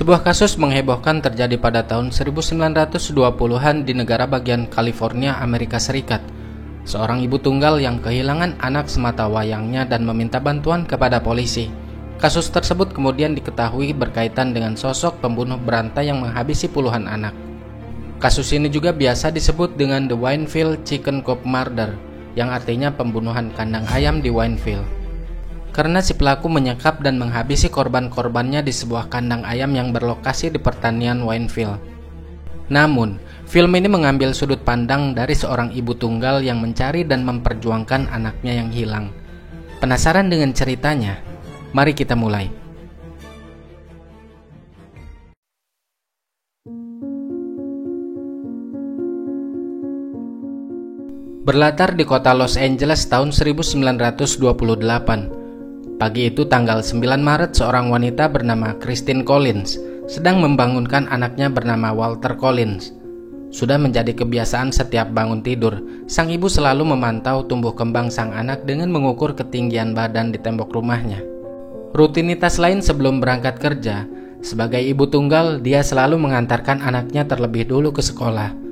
Sebuah kasus menghebohkan terjadi pada tahun 1920-an di negara bagian California, Amerika Serikat. Seorang ibu tunggal yang kehilangan anak semata wayangnya dan meminta bantuan kepada polisi. Kasus tersebut kemudian diketahui berkaitan dengan sosok pembunuh berantai yang menghabisi puluhan anak. Kasus ini juga biasa disebut dengan The Wineville Chicken Coop Murder, yang artinya pembunuhan kandang ayam di Wineville. Karena si pelaku menyekap dan menghabisi korban-korbannya di sebuah kandang ayam yang berlokasi di pertanian Wineville. Namun, film ini mengambil sudut pandang dari seorang ibu tunggal yang mencari dan memperjuangkan anaknya yang hilang. Penasaran dengan ceritanya? Mari kita mulai. Berlatar di kota Los Angeles tahun 1928. Pagi itu tanggal 9 Maret seorang wanita bernama Christine Collins sedang membangunkan anaknya bernama Walter Collins. Sudah menjadi kebiasaan setiap bangun tidur, sang ibu selalu memantau tumbuh kembang sang anak dengan mengukur ketinggian badan di tembok rumahnya. Rutinitas lain sebelum berangkat kerja, sebagai ibu tunggal dia selalu mengantarkan anaknya terlebih dulu ke sekolah.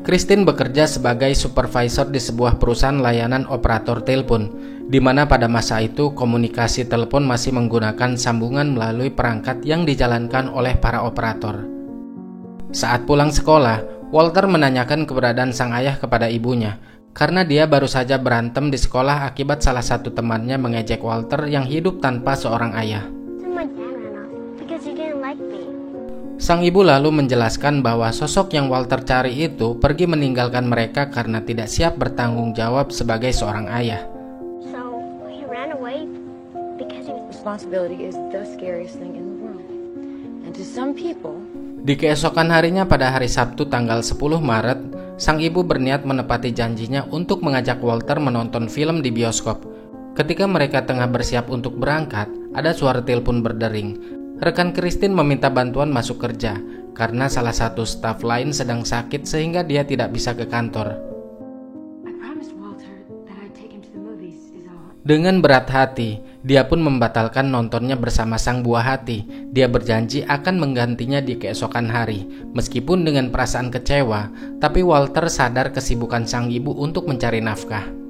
Christine bekerja sebagai supervisor di sebuah perusahaan layanan operator telepon, di mana pada masa itu komunikasi telepon masih menggunakan sambungan melalui perangkat yang dijalankan oleh para operator. Saat pulang sekolah, Walter menanyakan keberadaan sang ayah kepada ibunya, karena dia baru saja berantem di sekolah akibat salah satu temannya mengejek Walter yang hidup tanpa seorang ayah. Sang ibu lalu menjelaskan bahwa sosok yang Walter cari itu pergi meninggalkan mereka karena tidak siap bertanggung jawab sebagai seorang ayah. Di keesokan harinya pada hari Sabtu tanggal 10 Maret, sang ibu berniat menepati janjinya untuk mengajak Walter menonton film di bioskop. Ketika mereka tengah bersiap untuk berangkat, ada suara telepon berdering. Rekan Christine meminta bantuan masuk kerja karena salah satu staf lain sedang sakit sehingga dia tidak bisa ke kantor. Dengan berat hati, dia pun membatalkan nontonnya bersama sang buah hati. Dia berjanji akan menggantinya di keesokan hari. Meskipun dengan perasaan kecewa, tapi Walter sadar kesibukan sang ibu untuk mencari nafkah.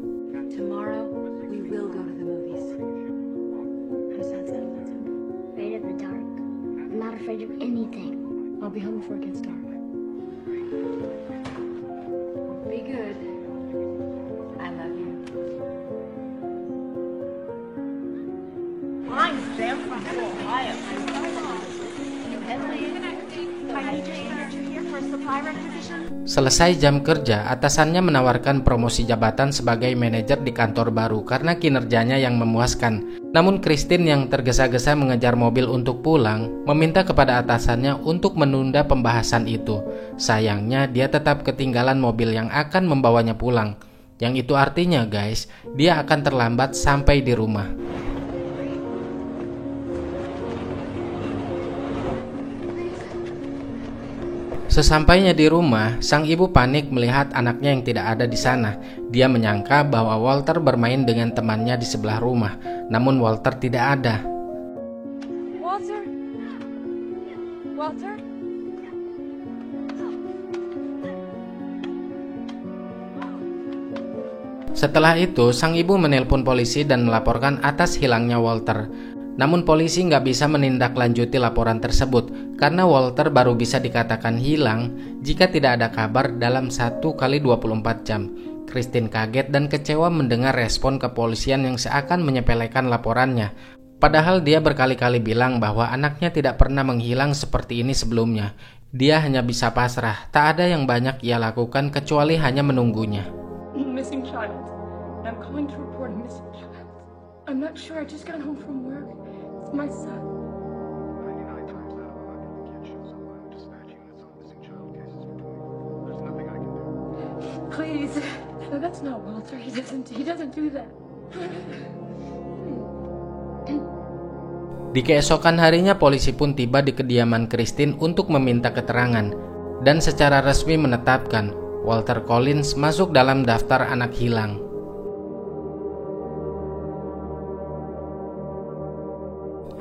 Selesai jam kerja, atasannya menawarkan promosi jabatan sebagai manajer di kantor baru karena kinerjanya yang memuaskan. Namun Christine yang tergesa-gesa mengejar mobil untuk pulang, meminta kepada atasannya untuk menunda pembahasan itu. Sayangnya dia tetap ketinggalan mobil yang akan membawanya pulang. Yang itu artinya guys, dia akan terlambat sampai di rumah. Sesampainya di rumah, sang ibu panik melihat anaknya yang tidak ada di sana. Dia menyangka bahwa Walter bermain dengan temannya di sebelah rumah, namun Walter tidak ada. Walter? Setelah itu, sang ibu menelpon polisi dan melaporkan atas hilangnya Walter. Namun polisi nggak bisa menindaklanjuti laporan tersebut karena Walter baru bisa dikatakan hilang jika tidak ada kabar dalam 1x24 jam. Christine kaget dan kecewa mendengar respon kepolisian yang seakan menyepelekan laporannya. Padahal dia berkali-kali bilang bahwa anaknya tidak pernah menghilang seperti ini sebelumnya. Dia hanya bisa pasrah, tak ada yang banyak ia lakukan kecuali hanya menunggunya. Missing child. I'm calling to report a missing child. I'm not sure, I just got home from work. It's my son. 99 times out of 100 the kid shows up when I'm dispatching that's all missing child cases we're doing. There's nothing I can do. Please. No, that's not Walter. He doesn't do that. Di keesokan harinya polisi pun tiba di kediaman Christine untuk meminta keterangan dan secara resmi menetapkan Walter Collins masuk dalam daftar anak hilang.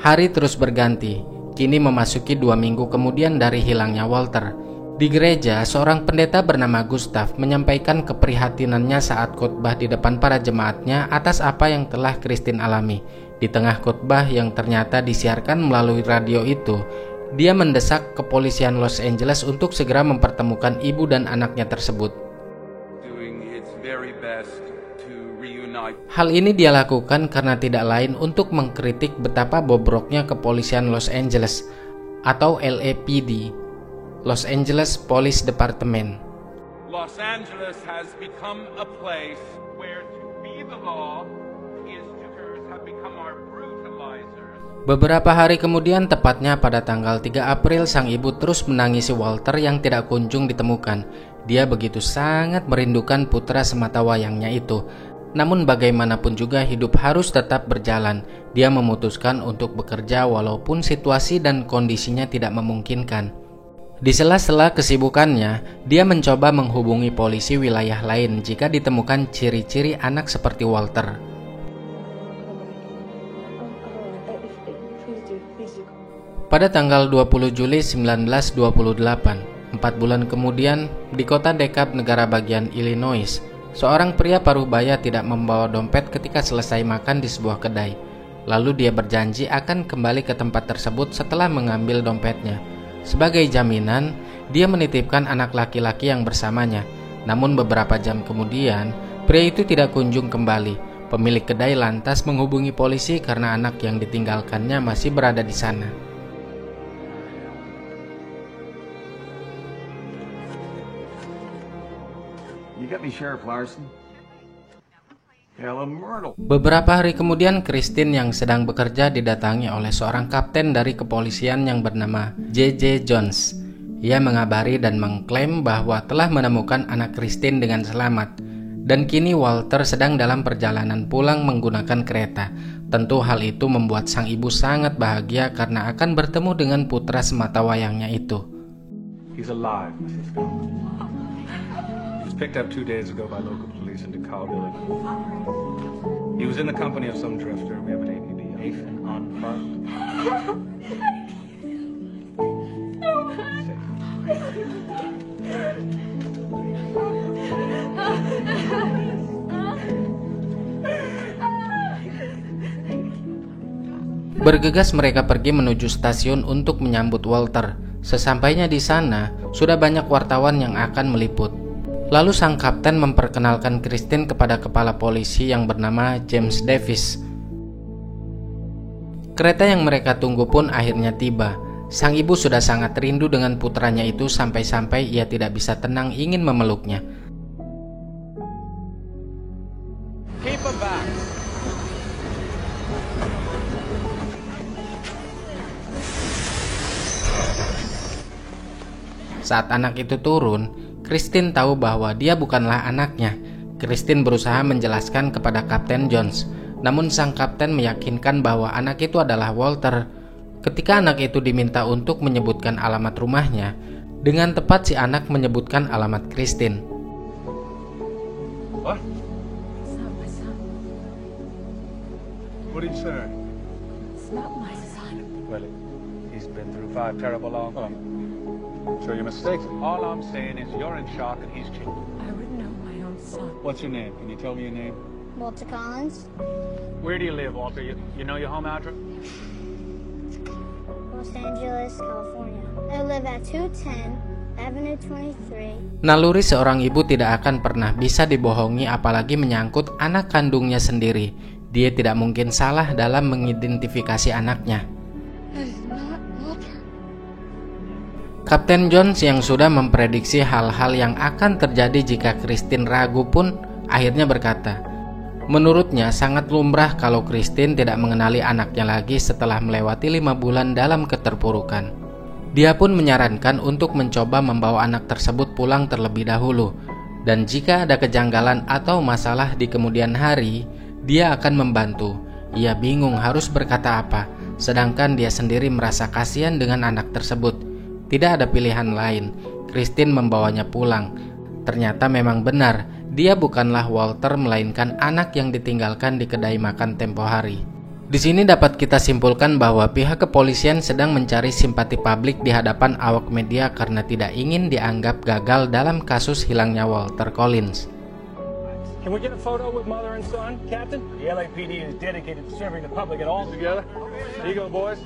Hari terus berganti, kini memasuki 2 minggu kemudian dari hilangnya Walter. Di gereja, seorang pendeta bernama Gustav menyampaikan keprihatinannya saat khotbah di depan para jemaatnya atas apa yang telah Christine alami. Di tengah khotbah yang ternyata disiarkan melalui radio itu, dia mendesak kepolisian Los Angeles untuk segera mempertemukan ibu dan anaknya tersebut. Hal ini dia lakukan karena tidak lain untuk mengkritik betapa bobroknya kepolisian Los Angeles atau LAPD, Los Angeles Police Department. Los Angeles has become a place where to be the law is to have become our brutalizers. Beberapa hari kemudian, tepatnya pada tanggal 3 April, sang ibu terus menangisi Walter yang tidak kunjung ditemukan. Dia begitu sangat merindukan putra sematawayangnya itu. Namun bagaimanapun juga hidup harus tetap berjalan. Dia memutuskan untuk bekerja walaupun situasi dan kondisinya tidak memungkinkan. Di sela-sela kesibukannya, dia mencoba menghubungi polisi wilayah lain jika ditemukan ciri-ciri anak seperti Walter. Pada tanggal 20 Juli 1928, 4 bulan kemudian, di kota DeKalb, negara bagian Illinois, seorang pria paruh baya tidak membawa dompet ketika selesai makan di sebuah kedai. Lalu dia berjanji akan kembali ke tempat tersebut setelah mengambil dompetnya. Sebagai jaminan, dia menitipkan anak laki-laki yang bersamanya. Namun beberapa jam kemudian, pria itu tidak kunjung kembali. Pemilik kedai lantas menghubungi polisi karena anak yang ditinggalkannya masih berada di sana. Beberapa hari kemudian, Christine yang sedang bekerja didatangi oleh seorang kapten dari kepolisian yang bernama J.J. Jones. Ia mengabari dan mengklaim bahwa telah menemukan anak Christine dengan selamat. Dan kini Walter sedang dalam perjalanan pulang menggunakan kereta. Tentu hal itu membuat sang ibu sangat bahagia karena akan bertemu dengan putra sematawayangnya itu. He's alive, Mrs. Gold. He was picked up 2 days ago by local police in DeKalb, Illinois. He was in the company of some drifter. We have an APB safe and unmarked. Bergegas mereka pergi menuju stasiun untuk menyambut Walter. Sesampainya di sana, sudah banyak wartawan yang akan meliput. Lalu sang kapten memperkenalkan Christine kepada kepala polisi yang bernama James Davis. Kereta yang mereka tunggu pun akhirnya tiba. Sang ibu sudah sangat rindu dengan putranya itu sampai-sampai ia tidak bisa tenang ingin memeluknya. Keep him back. Saat anak itu turun, Christine tahu bahwa dia bukanlah anaknya. Christine berusaha menjelaskan kepada Kapten Jones, namun sang kapten meyakinkan bahwa anak itu adalah Walter. Ketika anak itu diminta untuk menyebutkan alamat rumahnya, dengan tepat si anak menyebutkan alamat Christine. What? It's not my son. What did you say? It's not my son. Well, he's been through 5 terrible long. Sure you're mistaken. All I'm saying is you're in shock and he's cheating. I would know my own son. What's your name? Can you tell me your name? Walter Collins, Where do you live, Walter? You know your home address? Los Angeles, California. I live at 210 Avenue 23. Naluri seorang ibu tidak akan pernah bisa dibohongi, apalagi menyangkut anak kandungnya sendiri. Dia tidak mungkin salah dalam mengidentifikasi anaknya. That is not Walter. Kapten Jones yang sudah memprediksi hal-hal yang akan terjadi jika Christine ragu pun akhirnya berkata, menurutnya sangat lumrah kalau Christine tidak mengenali anaknya lagi setelah melewati 5 bulan dalam keterpurukan. Dia pun menyarankan untuk mencoba membawa anak tersebut pulang terlebih dahulu, dan jika ada kejanggalan atau masalah di kemudian hari, dia akan membantu. Ia bingung harus berkata apa, sedangkan dia sendiri merasa kasihan dengan anak tersebut. Tidak ada pilihan lain, Christine membawanya pulang. Ternyata memang benar, dia bukanlah Walter melainkan anak yang ditinggalkan di kedai makan tempo hari. Di sini dapat kita simpulkan bahwa pihak kepolisian sedang mencari simpati publik di hadapan awak media karena tidak ingin dianggap gagal dalam kasus hilangnya Walter Collins. Can we get a photo with mother and son, Captain? The LAPD is dedicated to serving the public at all together. Here you go, boys.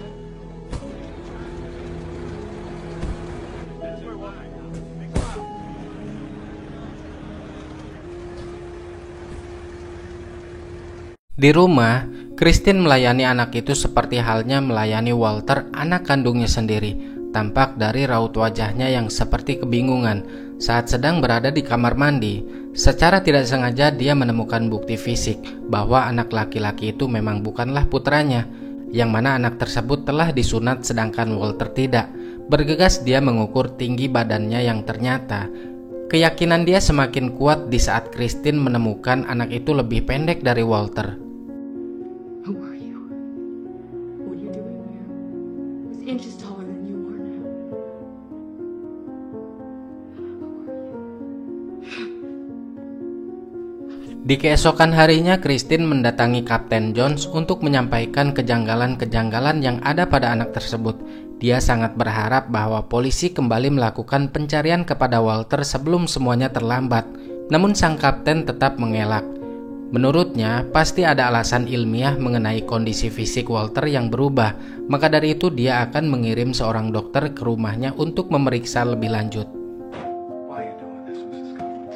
Di rumah, Christine melayani anak itu seperti halnya melayani Walter, anak kandungnya sendiri. Tampak dari raut wajahnya yang seperti kebingungan saat sedang berada di kamar mandi. Secara tidak sengaja dia menemukan bukti fisik bahwa anak laki-laki itu memang bukanlah putranya, yang mana anak tersebut telah disunat sedangkan Walter tidak. Bergegas dia mengukur tinggi badannya yang ternyata keyakinan dia semakin kuat di saat Christine menemukan anak itu lebih pendek dari Walter. Who are you? What are you doing here? I was inches taller than you are now. Di keesokan harinya, Christine mendatangi Kapten Jones untuk menyampaikan kejanggalan-kejanggalan yang ada pada anak tersebut. Dia sangat berharap bahwa polisi kembali melakukan pencarian kepada Walter sebelum semuanya terlambat. Namun sang kapten tetap mengelak. Menurutnya, pasti ada alasan ilmiah mengenai kondisi fisik Walter yang berubah. Maka dari itu dia akan mengirim seorang dokter ke rumahnya untuk memeriksa lebih lanjut. Why are you doing this, Mrs. Collins?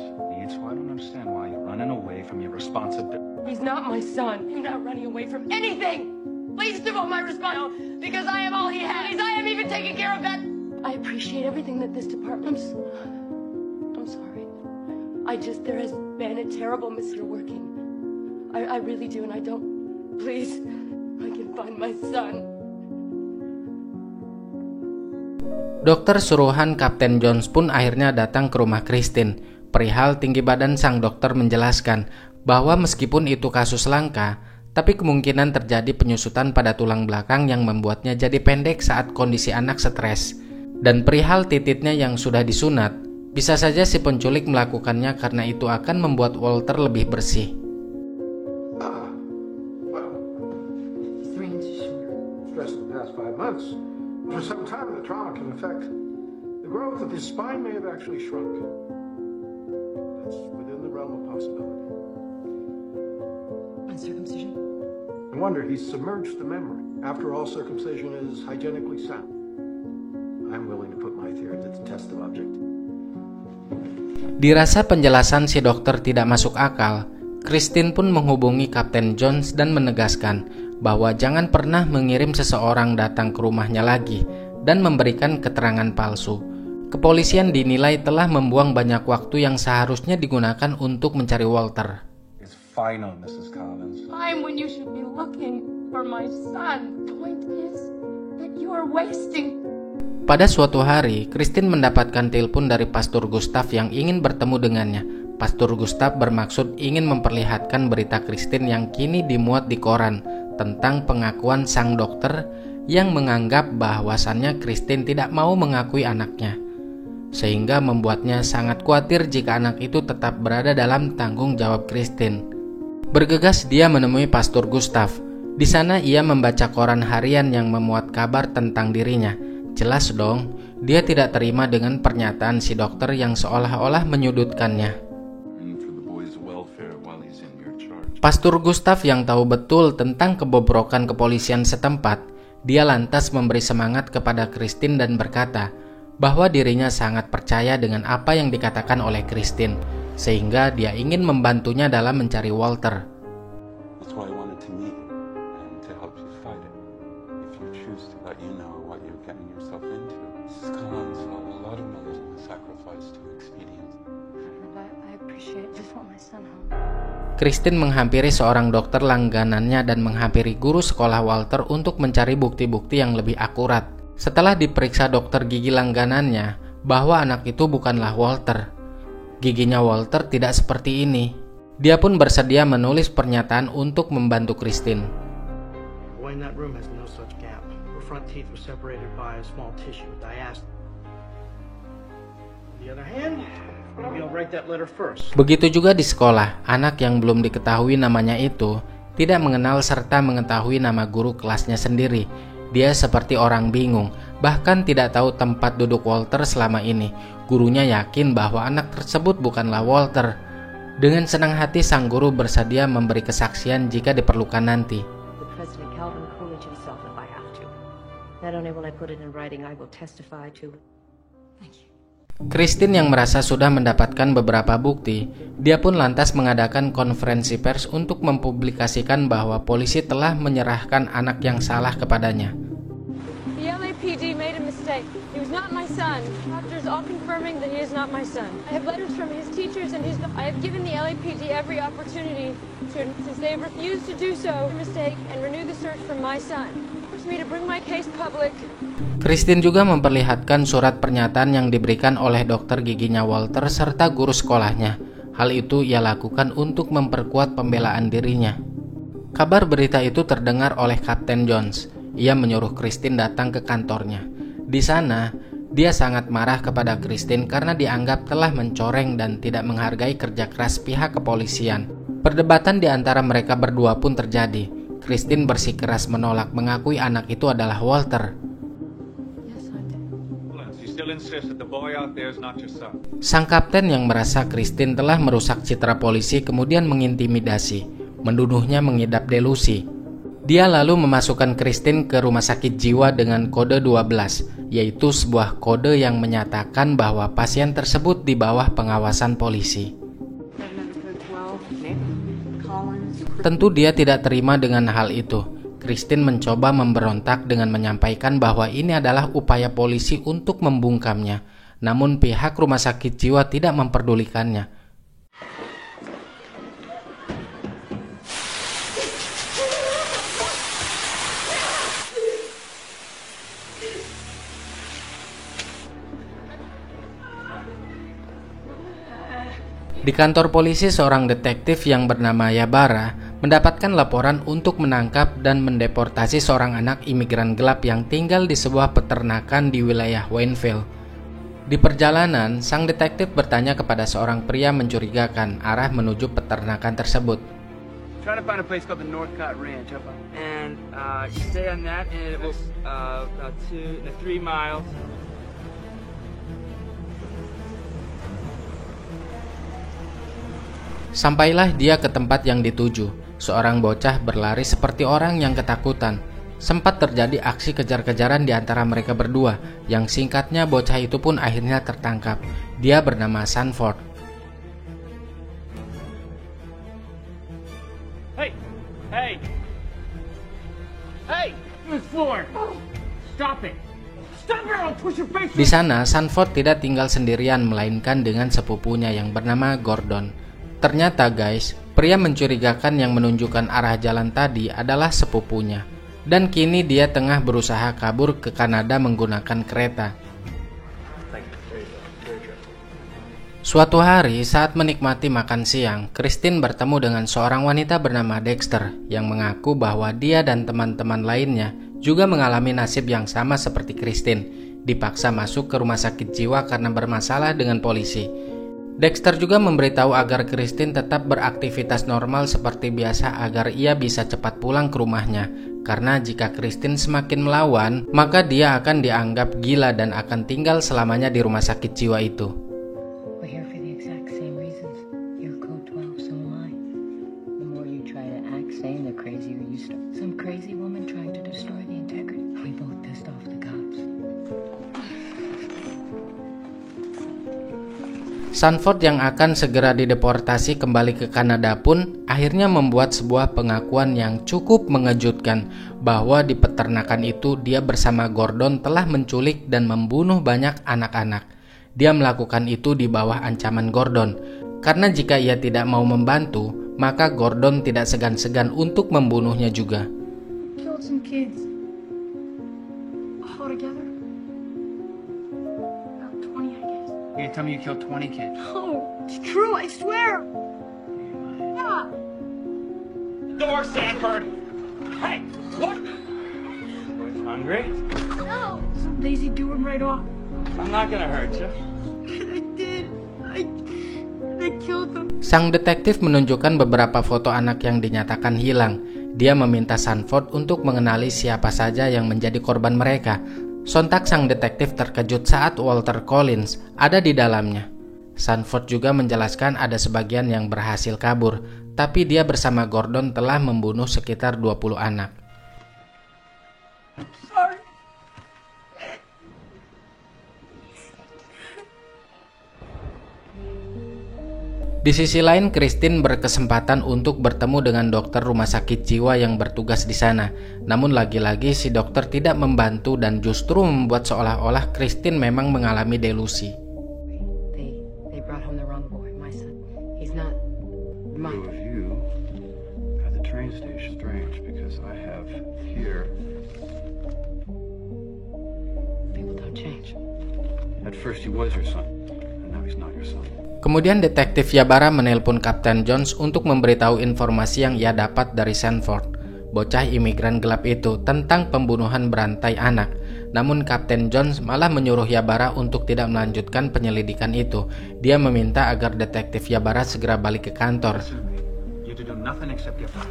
So I don't understand why you're running away from your responsibility. He's not my son. I'm not running away from anything. Please devote my response because I am all he has. I am even taking care of that. I appreciate everything that this department. I'm sorry. There has been a terrible mistake working. I really do, and I don't. Please, I can find my son. Dokter suruhan Kapten Jones pun akhirnya datang ke rumah Christine. Perihal tinggi badan sang dokter menjelaskan bahwa meskipun itu kasus langka, tapi kemungkinan terjadi penyusutan pada tulang belakang yang membuatnya jadi pendek saat kondisi anak stres. Dan perihal titiknya yang sudah disunat, bisa saja si penculik melakukannya karena itu akan membuat Walter lebih bersih. For some time, the trauma can affect the growth of his spine may have actually shrunk. That's within the realm of possibility. On circumcision? No wonder he's submerged the memory. After all, circumcision is hygienically sound. I'm willing to put my theory to the test of object. Dirasa penjelasan si dokter tidak masuk akal, Christine pun menghubungi Kapten Jones dan menegaskan bahwa jangan pernah mengirim seseorang datang ke rumahnya lagi dan memberikan keterangan palsu. Kepolisian dinilai telah membuang banyak waktu yang seharusnya digunakan untuk mencari Walter. It's final, Mrs. Collins. Time when you should be looking for my son. The point is that you are wasting. Pada suatu hari, Christine mendapatkan telepon dari Pastor Gustav yang ingin bertemu dengannya. Pastor Gustav bermaksud ingin memperlihatkan berita Christine yang kini dimuat di koran tentang pengakuan sang dokter yang menganggap bahwasannya Christine tidak mau mengakui anaknya, sehingga membuatnya sangat khawatir jika anak itu tetap berada dalam tanggung jawab Christine. Bergegas dia menemui Pastor Gustav. Di sana ia membaca koran harian yang memuat kabar tentang dirinya. Jelas dong, dia tidak terima dengan pernyataan si dokter yang seolah-olah menyudutkannya. Pastor Gustav yang tahu betul tentang kebobrokan kepolisian setempat, dia lantas memberi semangat kepada Christine dan berkata bahwa dirinya sangat percaya dengan apa yang dikatakan oleh Christine, sehingga dia ingin membantunya dalam mencari Walter. That's why I wanted to meet and to help you fight it. If you choose to let you know what you're getting yourself into. Mrs. Collins, a lot of mothers will sacrifice to expedience. I appreciate it. Just want my son home. Christine menghampiri seorang dokter langganannya dan menghampiri guru sekolah Walter untuk mencari bukti-bukti yang lebih akurat. Setelah diperiksa dokter gigi langganannya bahwa anak itu bukanlah Walter. Giginya Walter tidak seperti ini. Dia pun bersedia menulis pernyataan untuk membantu Christine. Begitu juga di sekolah, anak yang belum diketahui namanya itu tidak mengenal serta mengetahui nama guru kelasnya sendiri. Dia seperti orang bingung, bahkan tidak tahu tempat duduk Walter selama ini. Gurunya yakin bahwa anak tersebut bukanlah Walter. Dengan senang hati sang guru bersedia memberi kesaksian jika diperlukan nanti. President Calvin Coolidge himself if I have to. Not only will I put it in writing, I will testify to it. Thank you. Christine yang merasa sudah mendapatkan beberapa bukti, dia pun lantas mengadakan konferensi pers untuk mempublikasikan bahwa polisi telah menyerahkan anak yang salah kepadanya. The LAPD made a mistake. He was not my son. Doctors all confirming that he is not my son. I have letters from his teachers and I have given the LAPD every opportunity to, since they have refused to do so, mistake and renew the search for my son. Force me to bring my case public. Christine juga memperlihatkan surat pernyataan yang diberikan oleh dokter giginya Walter serta guru sekolahnya. Hal itu ia lakukan untuk memperkuat pembelaan dirinya. Kabar berita itu terdengar oleh Kapten Jones. Ia menyuruh Christine datang ke kantornya. Di sana, dia sangat marah kepada Christine karena dianggap telah mencoreng dan tidak menghargai kerja keras pihak kepolisian. Perdebatan di antara mereka berdua pun terjadi. Christine bersikeras menolak mengakui anak itu adalah Walter. Sang kapten yang merasa Christine telah merusak citra polisi kemudian mengintimidasi, menuduhnya mengidap delusi. Dia lalu memasukkan Christine ke rumah sakit jiwa dengan kode 12, yaitu sebuah kode yang menyatakan bahwa pasien tersebut di bawah pengawasan polisi. Tentu dia tidak terima dengan hal itu. Christine mencoba memberontak dengan menyampaikan bahwa ini adalah upaya polisi untuk membungkamnya. Namun pihak rumah sakit jiwa tidak memperdulikannya. Di kantor polisi, seorang detektif yang bernama Yabara mendapatkan laporan untuk menangkap dan mendeportasi seorang anak imigran gelap yang tinggal di sebuah peternakan di wilayah Wayneville. Di perjalanan, sang detektif bertanya kepada seorang pria mencurigakan arah menuju peternakan tersebut. Trying to find a place called the Northcott Ranch, and you stay on that, and it was about 3 miles. Sampailah dia ke tempat yang dituju. Seorang bocah berlari seperti orang yang ketakutan. Sempat terjadi aksi kejar-kejaran di antara mereka berdua, yang singkatnya bocah itu pun akhirnya tertangkap. Dia bernama Sanford. Hey! Floor! Stop it! Stop it! I'll push your face! Di sana, Sanford tidak tinggal sendirian, melainkan dengan sepupunya yang bernama Gordon. Ternyata guys, pria mencurigakan yang menunjukkan arah jalan tadi adalah sepupunya. Dan kini dia tengah berusaha kabur ke Kanada menggunakan kereta. Suatu hari saat menikmati makan siang, Christine bertemu dengan seorang wanita bernama Dexter yang mengaku bahwa dia dan teman-teman lainnya juga mengalami nasib yang sama seperti Christine, dipaksa masuk ke rumah sakit jiwa karena bermasalah dengan polisi. Dexter juga memberitahu agar Christine tetap beraktivitas normal seperti biasa agar ia bisa cepat pulang ke rumahnya. Karena jika Christine semakin melawan, maka dia akan dianggap gila dan akan tinggal selamanya di rumah sakit jiwa itu. We're here for the exact same reasons. You're code 12, so am I. The more you try to act sane, the crazier you start. Some crazy woman trying to destroy the integrity. We both pissed off the cops. Sanford yang akan segera dideportasi kembali ke Kanada pun akhirnya membuat sebuah pengakuan yang cukup mengejutkan bahwa di peternakan itu dia bersama Gordon telah menculik dan membunuh banyak anak-anak. Dia melakukan itu di bawah ancaman Gordon, karena jika ia tidak mau membantu, maka Gordon tidak segan-segan untuk membunuhnya juga. Killed some kids. All together? About 20, I guess. You tell me you killed 20 kids. No, it's true, I swear. Yeah. Door, Sanford! Hey, what? Hungry? No. Some lazy doing right off. I'm not gonna hurt you. I did. I killed them. Sang detektif menunjukkan beberapa foto anak yang dinyatakan hilang. Dia meminta Sanford untuk mengenali siapa saja yang menjadi korban mereka. Sontak sang detektif terkejut saat Walter Collins ada di dalamnya. Sanford juga menjelaskan ada sebagian yang berhasil kabur, tapi dia bersama Gordon telah membunuh sekitar 20 anak. Di sisi lain, Christine berkesempatan untuk bertemu dengan dokter rumah sakit jiwa yang bertugas di sana. Namun lagi-lagi si dokter tidak membantu dan justru membuat seolah-olah Christine memang mengalami delusi. They brought home the wrong boy, my son. He's not my... Two of you at the train station. Strange, because I have here. People don't change. At first he was your son, and now he's not your son. Kemudian detektif Yabara menelpon Kapten Jones untuk memberitahu informasi yang ia dapat dari Sanford, bocah imigran gelap itu, tentang pembunuhan berantai anak. Namun Kapten Jones malah menyuruh Yabara untuk tidak melanjutkan penyelidikan itu. Dia meminta agar detektif Yabara segera balik ke kantor. You do nothing except get back.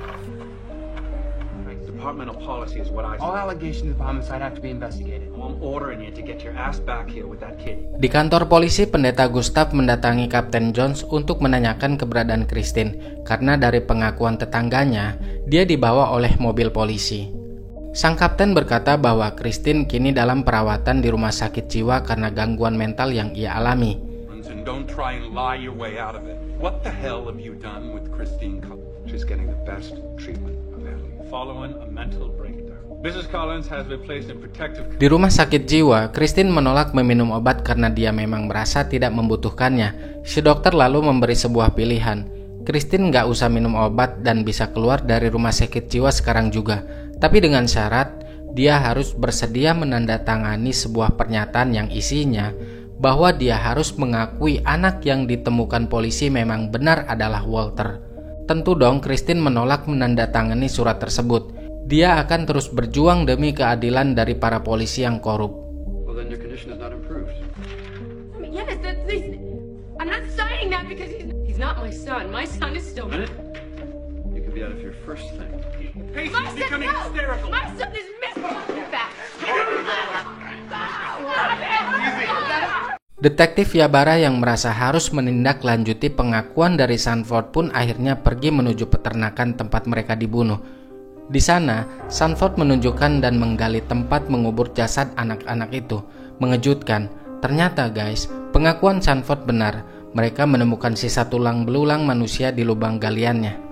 Departmental policy is what I say. All allegations of homicide have to be investigated. I'm ordering you to get your ass back here with that kid. Di kantor polisi, pendeta Gustav mendatangi Kapten Jones untuk menanyakan keberadaan Christine, karena dari pengakuan tetangganya, dia dibawa oleh mobil polisi. Sang kapten berkata bahwa Christine kini dalam perawatan di rumah sakit jiwa karena gangguan mental yang ia alami. And don't try and lie your way out of it. What the hell have you done with Christine Collins? She's getting the best treatment available. Following a mental breakdown. Mrs. Collins has been placed in protective. Di rumah sakit jiwa, Christine menolak meminum obat karena dia memang merasa tidak membutuhkannya. Si dokter lalu memberi sebuah pilihan. Christine nggak usah minum obat dan bisa keluar dari rumah sakit jiwa sekarang juga. Tapi dengan syarat, dia harus bersedia menandatangani sebuah pernyataan yang isinya bahwa dia harus mengakui anak yang ditemukan polisi memang benar adalah Walter. Tentu dong Christine menolak menandatangani surat tersebut. Dia akan terus berjuang demi keadilan dari para polisi yang korup. Well, then your condition is not improved. I mean, yes, I'm not saying that because he's not my son. My son is still... A minute. You could be out of your first thing. Casey's My son, becoming no! hysterical. My son is missing. Back. Detektif Yabara yang merasa harus menindaklanjuti pengakuan dari Sanford pun akhirnya pergi menuju peternakan tempat mereka dibunuh. Di sana, Sanford menunjukkan dan menggali tempat mengubur jasad anak-anak itu. Mengejutkan, ternyata guys, pengakuan Sanford benar. Mereka menemukan sisa tulang belulang manusia di lubang galiannya.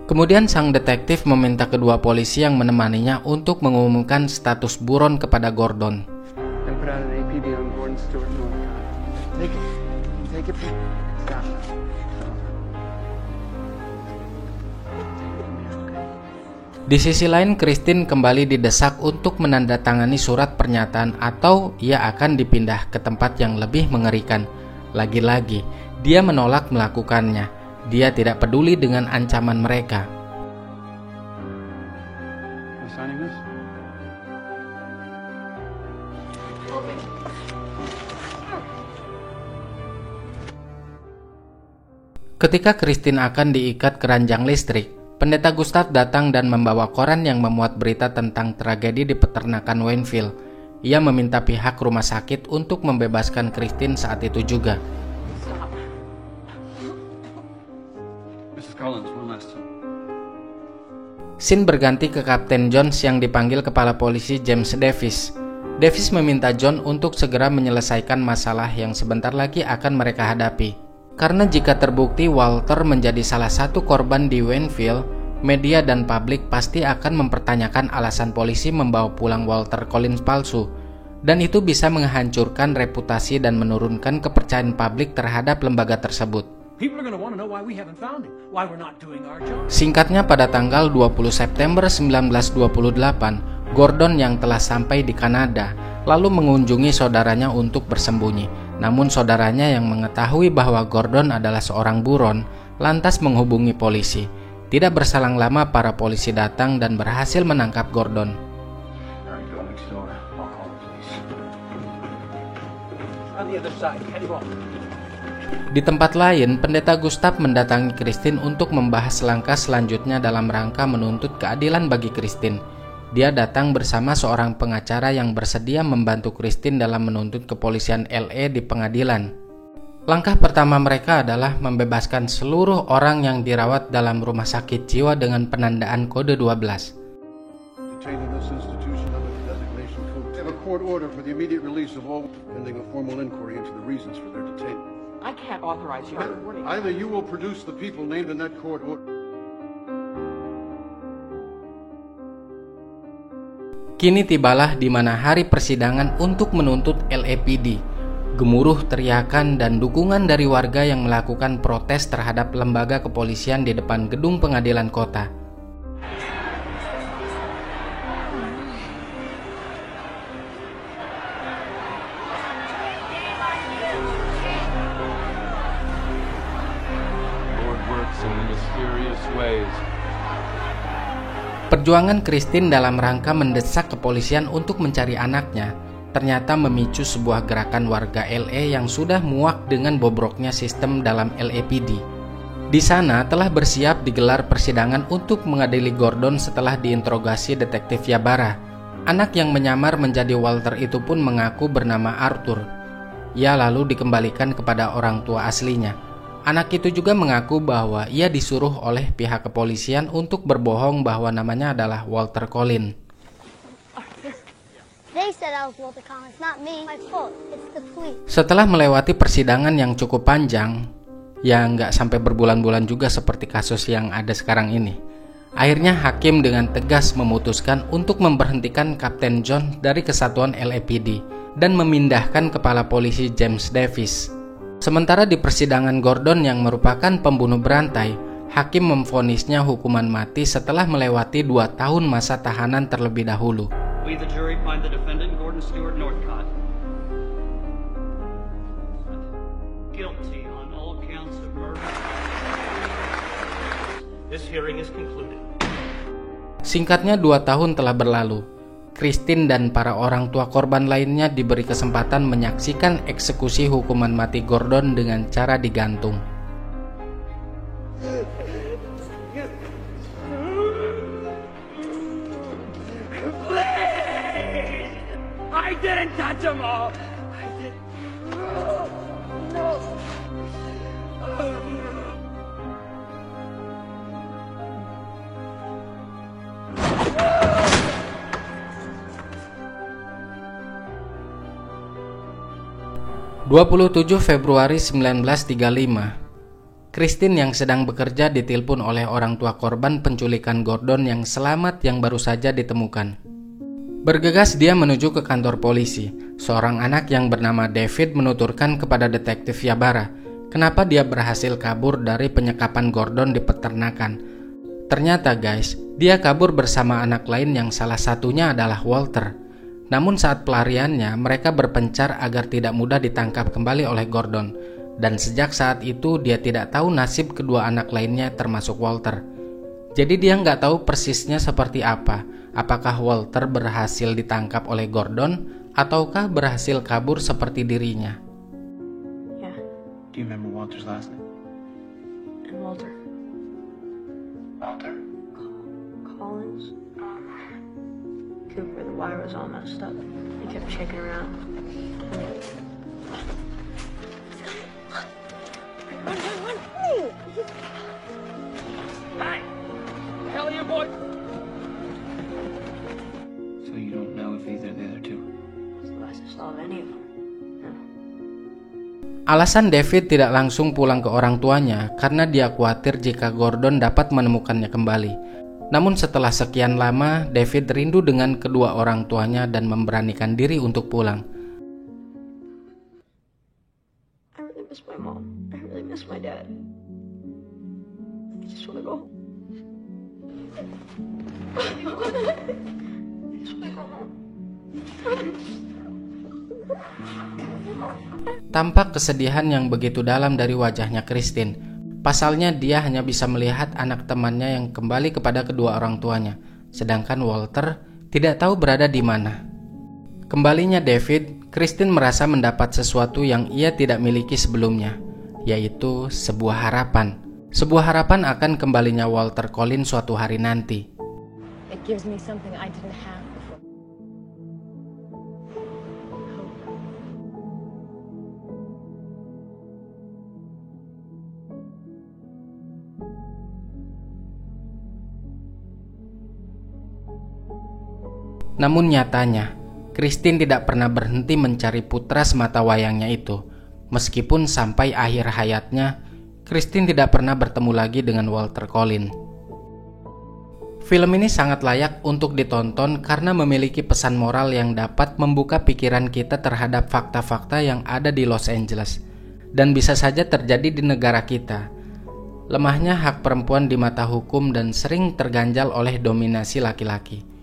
Kemudian sang detektif meminta kedua polisi yang menemaninya untuk mengumumkan status buron kepada Gordon. And put out an APB on Gordon Stewart Northcott. Take it. Stop. Di sisi lain, Christine kembali didesak untuk menandatangani surat pernyataan atau ia akan dipindah ke tempat yang lebih mengerikan. Lagi-lagi, dia menolak melakukannya. Dia tidak peduli dengan ancaman mereka. Ketika Christine akan diikat ke ranjang listrik, pendeta Gustav datang dan membawa koran yang memuat berita tentang tragedi di peternakan Wayneville. Ia meminta pihak rumah sakit untuk membebaskan Christine saat itu juga. Scene berganti ke Kapten Jones yang dipanggil kepala polisi James Davis. Davis meminta John untuk segera menyelesaikan masalah yang sebentar lagi akan mereka hadapi. Karena jika terbukti Walter menjadi salah satu korban di Wayneville, media dan publik pasti akan mempertanyakan alasan polisi membawa pulang Walter Collins palsu. Dan itu bisa menghancurkan reputasi dan menurunkan kepercayaan publik terhadap lembaga tersebut. Singkatnya, pada tanggal 20 September 1928, Gordon yang telah sampai di Kanada lalu mengunjungi saudaranya untuk bersembunyi. Namun saudaranya yang mengetahui bahwa Gordon adalah seorang buron lantas menghubungi polisi. Tidak berselang lama para polisi datang dan berhasil menangkap Gordon. Di tempat lain, Pendeta Gustav mendatangi Christine untuk membahas langkah selanjutnya dalam rangka menuntut keadilan bagi Christine. Dia datang bersama seorang pengacara yang bersedia membantu Christine dalam menuntut kepolisian LA di pengadilan. Langkah pertama mereka adalah membebaskan seluruh orang yang dirawat dalam rumah sakit jiwa dengan penandaan kode 12. Court order for the immediate release of all pending a formal inquiry into the reasons for their detainment. I can't authorize you. Either you will produce the people named in that court order. Kini tibalah di mana hari persidangan untuk menuntut LAPD. Gemuruh teriakan dan dukungan dari warga yang melakukan protes terhadap lembaga kepolisian di depan gedung pengadilan kota. Perjuangan Christine dalam rangka mendesak kepolisian untuk mencari anaknya ternyata memicu sebuah gerakan warga LA yang sudah muak dengan bobroknya sistem dalam LAPD. Di sana telah bersiap digelar persidangan untuk mengadili Gordon setelah diinterogasi detektif Ybarra. Anak yang menyamar menjadi Walter itu pun mengaku bernama Arthur. Ia lalu dikembalikan kepada orang tua aslinya. Anak itu juga mengaku bahwa ia disuruh oleh pihak kepolisian untuk berbohong bahwa namanya adalah Walter Collin. Setelah melewati persidangan yang cukup panjang, ya nggak sampai berbulan-bulan juga seperti kasus yang ada sekarang ini, akhirnya hakim dengan tegas memutuskan untuk memberhentikan Kapten John dari kesatuan LAPD dan memindahkan kepala polisi James Davis. Sementara di persidangan Gordon yang merupakan pembunuh berantai, hakim memvonisnya hukuman mati setelah melewati 2 tahun masa tahanan terlebih dahulu. We, the jury, find the defendant, Gordon Stewart Northcott, guilty on all counts of murder. This hearing is concluded. Singkatnya 2 tahun telah berlalu. Christine dan para orang tua korban lainnya diberi kesempatan menyaksikan eksekusi hukuman mati Gordon dengan cara digantung. I didn't touch them all. I didn't. No. 27 Februari 1935, Christine yang sedang bekerja ditelepon oleh orang tua korban penculikan Gordon yang selamat yang baru saja ditemukan. Bergegas dia menuju ke kantor polisi. Seorang anak yang bernama David menuturkan kepada detektif Ybarra kenapa dia berhasil kabur dari penyekapan Gordon di peternakan. Ternyata guys, dia kabur bersama anak lain yang salah satunya adalah Walter. Namun saat pelariannya, mereka berpencar agar tidak mudah ditangkap kembali oleh Gordon. Dan sejak saat itu dia tidak tahu nasib kedua anak lainnya termasuk Walter. Jadi dia nggak tahu persisnya seperti apa. Apakah Walter berhasil ditangkap oleh Gordon ataukah berhasil kabur seperti dirinya. Yeah. Do you remember Walter's last name? And Walter. Walter? Collins. Cooper, the wire was all messed up. He kept shaking around. Run, run, run! Hey! The hell are you boys? So you don't know if either of the other two? That's the last I saw of any of them. No. Alasan David tidak langsung pulang ke orang tuanya karena dia khawatir jika Gordon dapat menemukannya kembali. Namun setelah sekian lama, David rindu dengan kedua orang tuanya dan memberanikan diri untuk pulang. I really miss my mom. I really miss my dad. I just want to go home. I just want to go home. Tampak kesedihan yang begitu dalam dari wajahnya Christine. Pasalnya dia hanya bisa melihat anak temannya yang kembali kepada kedua orang tuanya, sedangkan Walter tidak tahu berada di mana. Kembalinya David, Christine merasa mendapat sesuatu yang ia tidak miliki sebelumnya, yaitu sebuah harapan. Sebuah harapan akan kembalinya Walter Collins suatu hari nanti. It gives me something I didn't have before. Namun nyatanya, Christine tidak pernah berhenti mencari putra semata wayangnya itu. Meskipun sampai akhir hayatnya, Christine tidak pernah bertemu lagi dengan Walter Collins. Film ini sangat layak untuk ditonton karena memiliki pesan moral yang dapat membuka pikiran kita terhadap fakta-fakta yang ada di Los Angeles dan bisa saja terjadi di negara kita. Lemahnya hak perempuan di mata hukum dan sering terganjal oleh dominasi laki-laki.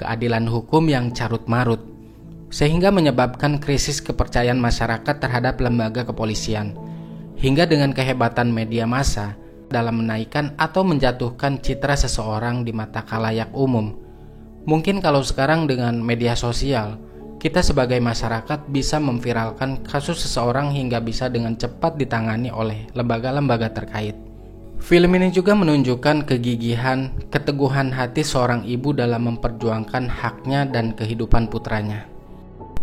Keadilan hukum yang carut-marut, sehingga menyebabkan krisis kepercayaan masyarakat terhadap lembaga kepolisian, hingga dengan kehebatan media massa dalam menaikkan atau menjatuhkan citra seseorang di mata khalayak umum. Mungkin kalau sekarang dengan media sosial, kita sebagai masyarakat bisa memviralkan kasus seseorang hingga bisa dengan cepat ditangani oleh lembaga-lembaga terkait. Film ini juga menunjukkan kegigihan, keteguhan hati seorang ibu dalam memperjuangkan haknya dan kehidupan putranya.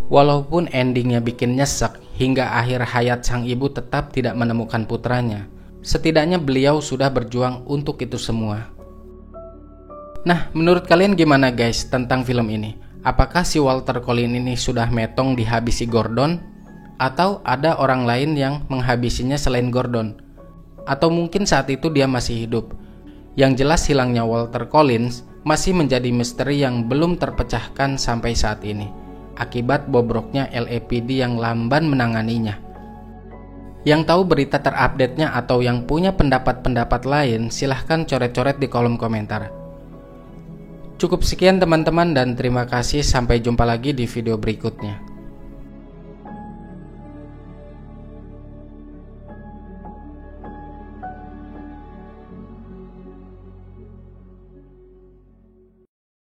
Walaupun endingnya bikin nyesek, hingga akhir hayat sang ibu tetap tidak menemukan putranya, setidaknya beliau sudah berjuang untuk itu semua. Nah, menurut kalian gimana guys tentang film ini? Apakah si Walter Collins ini sudah metong dihabisi Gordon? Atau ada orang lain yang menghabisinya selain Gordon? Atau mungkin saat itu dia masih hidup? Yang jelas hilangnya Walter Collins masih menjadi misteri yang belum terpecahkan sampai saat ini, akibat bobroknya LAPD yang lamban menanganinya. Yang tahu berita terupdate-nya atau yang punya pendapat-pendapat lain, silahkan coret-coret di kolom komentar. Cukup sekian teman-teman dan terima kasih, sampai jumpa lagi di video berikutnya.